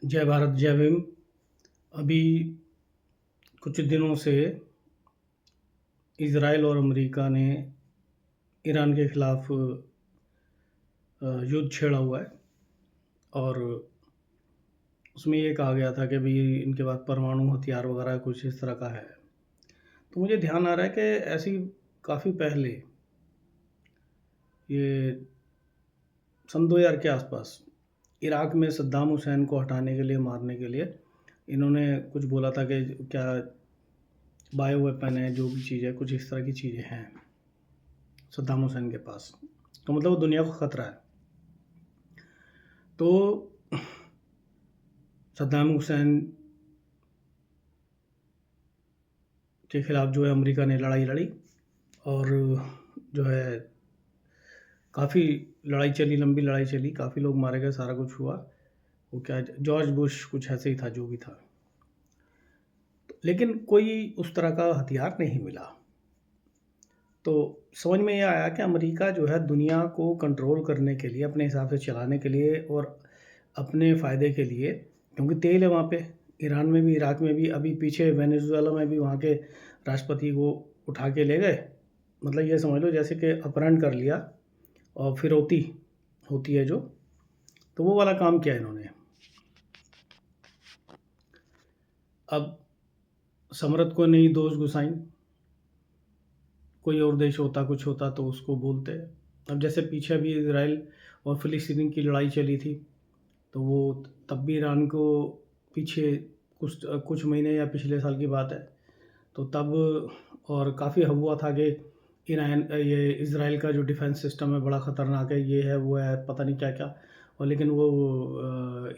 जय भारत जय भीम। अभी कुछ दिनों से इज़राइल और अमेरिका ने ईरान के खिलाफ युद्ध छेड़ा हुआ है और उसमें ये कहा गया था कि भाई इनके पास परमाणु हथियार वगैरह कुछ इस तरह का है। तो मुझे ध्यान आ रहा है कि ऐसी काफ़ी पहले ये सन 2000 के आसपास इराक में सद्दाम हुसैन को हटाने के लिए, मारने के लिए इन्होंने कुछ बोला था कि क्या बायो वेपन है, जो भी चीज़ है, कुछ इस तरह की चीज़ें हैं सद्दाम हुसैन के पास। तो मतलब वो दुनिया को ख़तरा है। तो सद्दाम हुसैन के ख़िलाफ़ जो है अमेरिका ने लड़ाई लड़ी और जो है काफ़ी लड़ाई चली, लंबी लड़ाई चली, काफ़ी लोग मारे गए, सारा कुछ हुआ। वो क्या जॉर्ज बुश कुछ ऐसे ही था, जो भी था। लेकिन कोई उस तरह का हथियार नहीं मिला। तो समझ में ये आया कि अमेरिका जो है दुनिया को कंट्रोल करने के लिए, अपने हिसाब से चलाने के लिए और अपने फ़ायदे के लिए, क्योंकि तेल है वहाँ पे, ईरान में भी, इराक में भी, अभी पीछे वेनेजुएला में भी वहाँ के राष्ट्रपति को उठा के ले गए। मतलब ये समझ लो जैसे कि अपहरण कर लिया और फिरौती होती है जो, तो वो वाला काम किया इन्होंने। अब समरत को नहीं दोष गुसाई, कोई और देश होता, कुछ होता तो उसको बोलते। अब जैसे पीछे अभी इजराइल और फ़िलिस्तीन की लड़ाई चली थी, तो वो तब भी ईरान को पीछे कुछ कुछ महीने या पिछले साल की बात है, तो तब और काफ़ी हुआ था कि ईरान ये इज़राइल का जो डिफेंस सिस्टम है बड़ा ख़तरनाक है, ये है, वो है, पता नहीं क्या-क्या। और लेकिन वो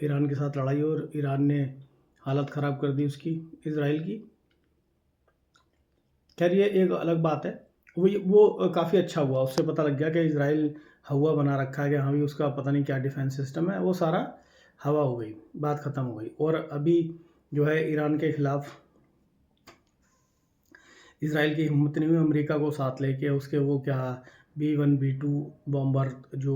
ईरान के साथ लड़ाई और ईरान ने हालत ख़राब कर दी उसकी, इज़राइल की। खैर ये एक अलग बात है। वो काफ़ी अच्छा हुआ, उससे पता लग गया कि इज़राइल हवा बना रखा है कि हाँ भाई उसका पता नहीं क्या डिफेंस सिस्टम है, वो सारा हवा हो गई, बात ख़त्म हो गई। और अभी जो है ईरान के ख़िलाफ़ इज़राइल की हिम्मत नहीं हुई अमेरिका को साथ लेके उसके, वो क्या B-1 B-2 बॉम्बर जो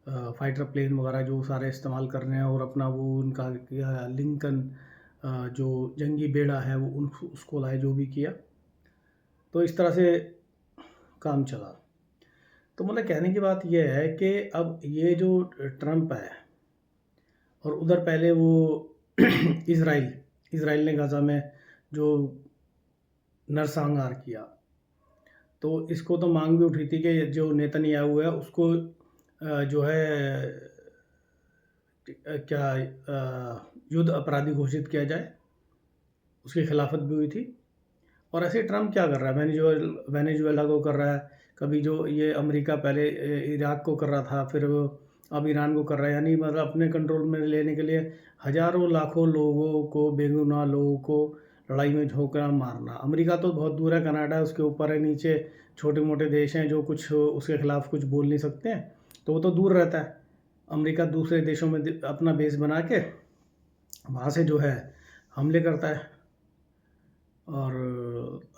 फाइटर प्लेन वगैरह जो सारे इस्तेमाल कर रहे हैं, और अपना वो उनका क्या लिंकन जो जंगी बेड़ा है वो उसको लाए, जो भी किया। तो इस तरह से काम चला। तो मतलब कहने की बात ये है कि अब ये जो ट्रंप है और उधर पहले वो इज़राइल इज़राइल ने गाज़ा में जो नरसंहार किया, तो इसको तो मांग भी उठी थी कि जो नेतन्याहू है उसको जो है क्या युद्ध अपराधी घोषित किया जाए, उसकी खिलाफत भी हुई थी। और ऐसे ट्रंप क्या कर रहा है, वेनेजुएला को कर रहा है, कभी जो ये अमेरिका पहले इराक को कर रहा था, फिर वो अब ईरान को कर रहा है। यानी मतलब अपने कंट्रोल में लेने के लिए हज़ारों लाखों लोगों को, बेगुनाह लोगों को लड़ाई में झोंकना, मारना। अमेरिका तो बहुत दूर है, कनाडा उसके ऊपर है, नीचे छोटे मोटे देश हैं जो कुछ उसके खिलाफ कुछ बोल नहीं सकते हैं, तो वो तो दूर रहता है। अमेरिका दूसरे देशों में अपना बेस बना के वहाँ से जो है हमले करता है। और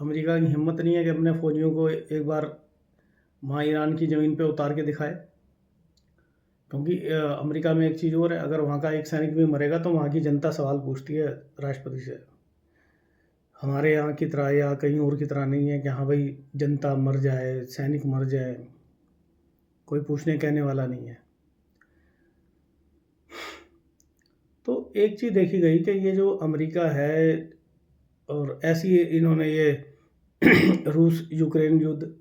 अमेरिका की हिम्मत नहीं है कि अपने फ़ौजियों को एक बार वहाँ ईरान की ज़मीन पे उतार के दिखाए, क्योंकि अमेरिका में एक चीज़ और है, अगर वहाँ का एक सैनिक भी मरेगा तो वहाँ की जनता सवाल पूछती है राष्ट्रपति से। हमारे यहाँ की तरह या कहीं और की तरह नहीं है कि हाँ भाई जनता मर जाए, सैनिक मर जाए, कोई पूछने कहने वाला नहीं है। तो एक चीज़ देखी गई कि ये जो अमेरिका है, और ऐसी इन्होंने ये रूस यूक्रेन युद्ध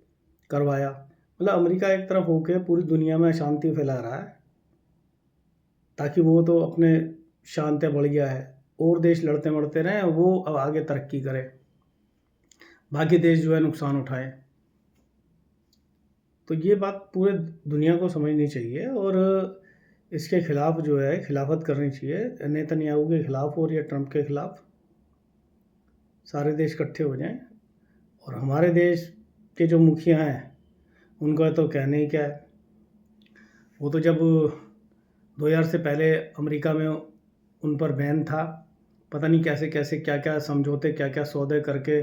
करवाया, मतलब अमेरिका एक तरफ होके पूरी दुनिया में अशांति फैला रहा है, ताकि वो तो अपने शांति बढ़ गया है, और देश लड़ते मरते रहें, वो अब आगे तरक्की करे, बाकी देश जो है नुकसान उठाएं। तो ये बात पूरे दुनिया को समझनी चाहिए और इसके खिलाफ जो है खिलाफत करनी चाहिए, नेतन्याहू के खिलाफ और या ट्रंप के खिलाफ सारे देश इकट्ठे हो जाएं। और हमारे देश के जो मुखिया हैं उनका तो कहने ही क्या है, वो तो जब 2000 से पहले अमेरिका में उन पर बैन था, पता नहीं कैसे कैसे क्या क्या समझौते, क्या क्या सौदे करके,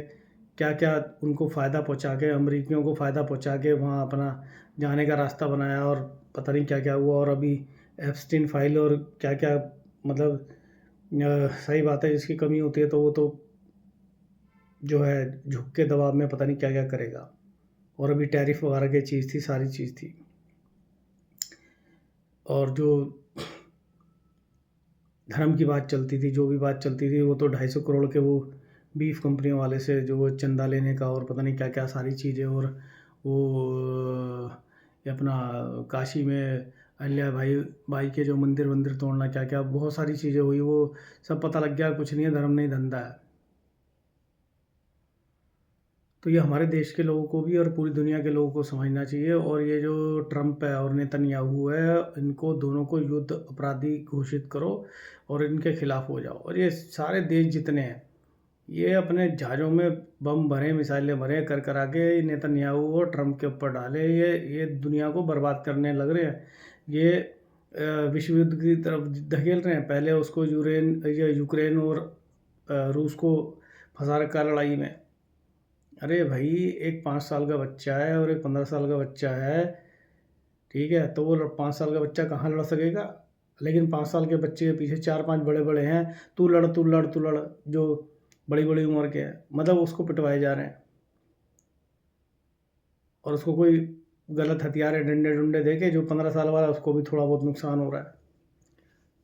क्या क्या उनको फ़ायदा पहुंचा के, अमेरिकियों को फ़ायदा पहुंचा के वहाँ अपना जाने का रास्ता बनाया, और पता नहीं क्या क्या हुआ। और अभी एप्स्टीन फाइल और क्या क्या, मतलब सही बात है, जिसकी कमी होती है तो वो तो जो है झुक के दबाव में पता नहीं क्या क्या करेगा। और अभी टैरिफ वगैरह की चीज़ थी, सारी चीज़ थी। और जो धर्म की बात चलती थी, जो भी बात चलती थी, वो तो 250 करोड़ के वो बीफ कंपनियों वाले से जो वो चंदा लेने का और पता नहीं क्या क्या सारी चीज़ें। और वो ये अपना काशी में अहिल्या भाई के जो मंदिर वंदिर तोड़ना, क्या क्या बहुत सारी चीज़ें हुई, वो सब पता लग गया कुछ नहीं है, धर्म नहीं धंधा है। तो ये हमारे देश के लोगों को भी और पूरी दुनिया के लोगों को समझना चाहिए। और ये जो ट्रम्प है और नेतन्याहू है, इनको दोनों को युद्ध अपराधी घोषित करो और इनके खिलाफ हो जाओ। और ये सारे देश जितने हैं, ये अपने जहाज़ों में बम भरें, मिसाइलें भरें, कर करा के नेतन्याहू और ट्रम्प के ऊपर डालें। ये दुनिया को बर्बाद करने लग रहे हैं। ये विश्व युद्ध की तरफ धकेल रहे हैं। पहले उसको यूक्रेन और रूस को फंसा रखा है लड़ाई में। अरे भाई, एक 5 साल का बच्चा है और एक 15 साल का बच्चा है, ठीक है? तो वो 5 साल का बच्चा कहाँ लड़ सकेगा? लेकिन 5 साल के बच्चे के पीछे 4-5 बड़े-बड़े हैं, तू लड़, तू लड़, तू लड़, जो बड़ी-बड़ी उम्र के हैं। मतलब उसको पिटवाए जा रहे हैं। और उसको कोई गलत हथियार या डंडे-डुंडे दे के जो 15 साल वाला है, उसको भी थोड़ा बहुत नुकसान हो रहा है।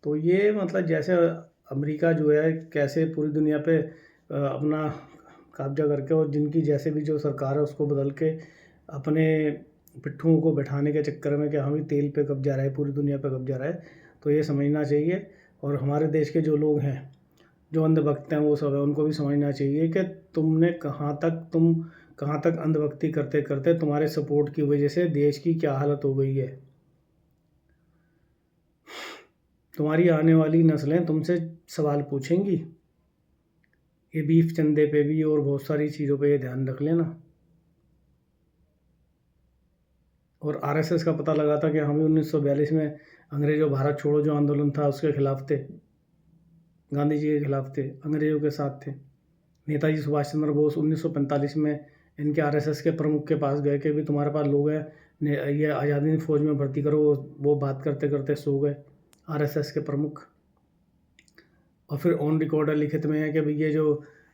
तो ये मतलब जैसे अमेरिका जो है कैसे पूरी दुनिया पे अपना कब्जा करके, और जिनकी जैसे भी जो सरकार है उसको बदल के अपने पिट्ठुओं को बैठाने के चक्कर में कि हाँ भी तेल पे कब्जा रहा है, पूरी दुनिया पे कब्जा रहा है। तो ये समझना चाहिए। और हमारे देश के जो लोग हैं, जो अंधभक्त हैं, वो सब है, उनको भी समझना चाहिए कि तुम कहाँ तक अंधभक्ति करते करते तुम्हारे सपोर्ट की वजह से देश की क्या हालत हो गई है। तुम्हारी आने वाली नस्लें तुमसे सवाल पूछेंगी। ये बीफ चंदे पे भी और बहुत सारी चीज़ों पे ये ध्यान रख लेना। और आरएसएस का पता लगा था कि हम भी 1942 में अंग्रेजों भारत छोड़ो जो आंदोलन था उसके खिलाफ थे, गांधी जी के खिलाफ थे, अंग्रेजों के साथ थे। नेताजी सुभाष चंद्र बोस 1945 में इनके आरएसएस के प्रमुख के पास गए कि भी तुम्हारे पास लोग हैं, ये आज़ादी फौज में भर्ती करो। वो बात करते करते सो गए आरएसएस के प्रमुख। और फिर ऑन रिकॉर्ड लिखित में है कि भाई ये जो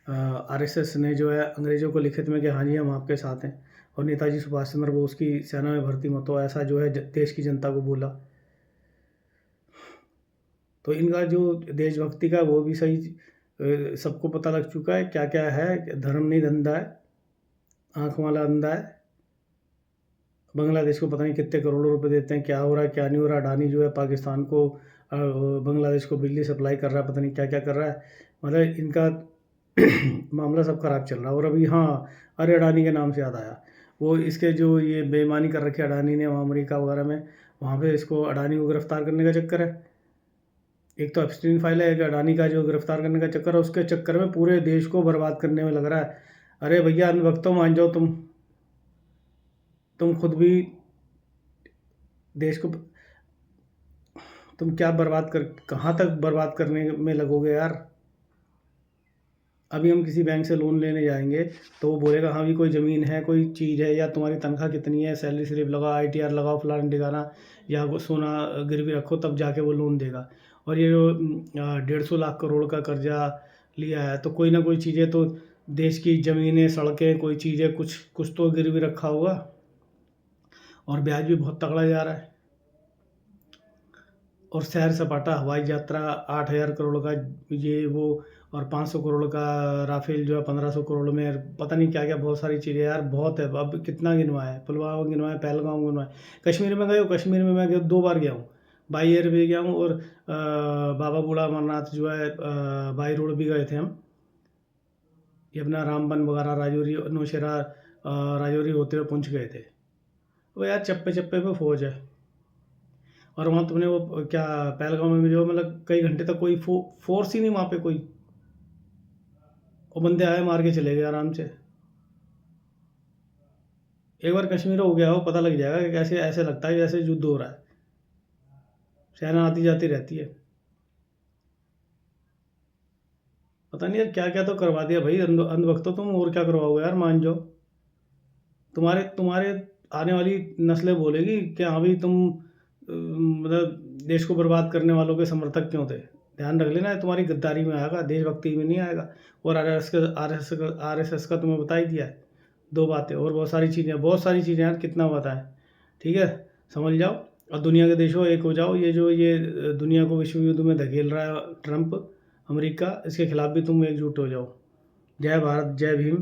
आरएसएस ने जो है अंग्रेज़ों को लिखित में कि हाँ जी हम आपके साथ हैं, और नेताजी सुभाष चंद्र बोस की सेना में भर्ती मत हो, ऐसा जो है देश की जनता को बोला। तो इनका जो देशभक्ति का वो भी सही सबको पता लग चुका है क्या क्या है। धर्म नहीं धंधा है, आँख वाला अंधा है। बांग्लादेश को पता नहीं कितने करोड़ों रुपए देते हैं, क्या हो रहा है क्या नहीं हो रहा। अडानी जो है पाकिस्तान को बांग्लादेश को बिजली सप्लाई कर रहा है, पता नहीं क्या क्या कर रहा है। मतलब इनका मामला सब खराब चल रहा है। और अभी हाँ, अरे अडानी के नाम से याद आया, वो इसके जो ये बेईमानी कर रखी है अडानी ने वहाँ अमेरिका वगैरह में, वहाँ पे इसको अडानी को गिरफ्तार करने का चक्कर है। एक तो एप्स्टीन फाइल है, एक अडानी का जो गिरफ्तार करने का चक्कर है, उसके चक्कर में पूरे देश को बर्बाद करने में लग रहा है। अरे भैया, अनभक्तों मान जाओ तुम खुद भी देश को तुम क्या बर्बाद कर कहाँ तक बर्बाद करने में लगोगे यार। अभी हम किसी बैंक से लोन लेने जाएंगे तो वो बोलेगा हाँ भी कोई ज़मीन है, कोई चीज़ है, या तुम्हारी तनख्वाह कितनी है, सैलरी स्लिप लगाओ, आईटीआर लगाओ, फलाना ठिकाना, या वो सोना गिरवी रखो, तब जाके वो लोन देगा। और ये जो 150 लाख करोड़ का कर्जा लिया है, तो कोई ना कोई चीज़ें तो देश की ज़मीनें, सड़कें, कोई चीज़ें, कुछ कुछ तो गिरवी रखा होगा। और ब्याज भी बहुत तगड़ा जा रहा है। और सैर सपाटा, हवाई यात्रा 8,000 करोड़ का, ये वो, और 500 करोड़ का राफेल जो है 1500 करोड़ में, पता नहीं क्या क्या बहुत सारी चीज़ें यार, बहुत है। अब कितना गिनवाए, पुलवामा गिनवाए, पहलगाम गिनवाए। कश्मीर में गए हो? कश्मीर में मैं 2 बार गया हूँ, बाई एयर भी गया हूँ, और बाबा बूढ़ा अमरनाथ जो है बाई रोड भी गए थे हम। ये अपना रामबन वगैरह, राजौरी, नौशेरा, राजौरी होते हुए पहुँच गए थे। वो यार चप्पे चप्पे पे फौज है। और वहाँ तुमने वो क्या, पहलगाम में जो मतलब कई घंटे तक कोई फोर्स ही नहीं वहाँ पे कोई, वो बंदे आए मार के चले गए आराम से। एक बार कश्मीर हो गया हो, पता लग जाएगा कि कैसे ऐसे लगता है जैसे युद्ध हो रहा है, सेना आती जाती रहती है। पता नहीं यार क्या क्या तो करवा दिया भाई अंधभक्तों, तुम और क्या करवाओगे यार, मान जाओ। तुम्हारे तुम्हारे आने वाली नस्लें बोलेगी कि हाँ भाई तुम मतलब देश को बर्बाद करने वालों के समर्थक क्यों थे। ध्यान रख लेना, तुम्हारी गद्दारी में आएगा, देशभक्ति में नहीं आएगा। और आरएसएस का तुम्हें बता ही दिया है 2 बातें, और बहुत सारी चीज़ें यार, कितना बताएं। ठीक है, समझ जाओ और दुनिया के देशों एक हो जाओ। ये दुनिया को विश्व युद्ध में धकेल रहा है ट्रंप अमेरिका, इसके खिलाफ भी तुम एकजुट हो जाओ। जय भारत, जय भीम।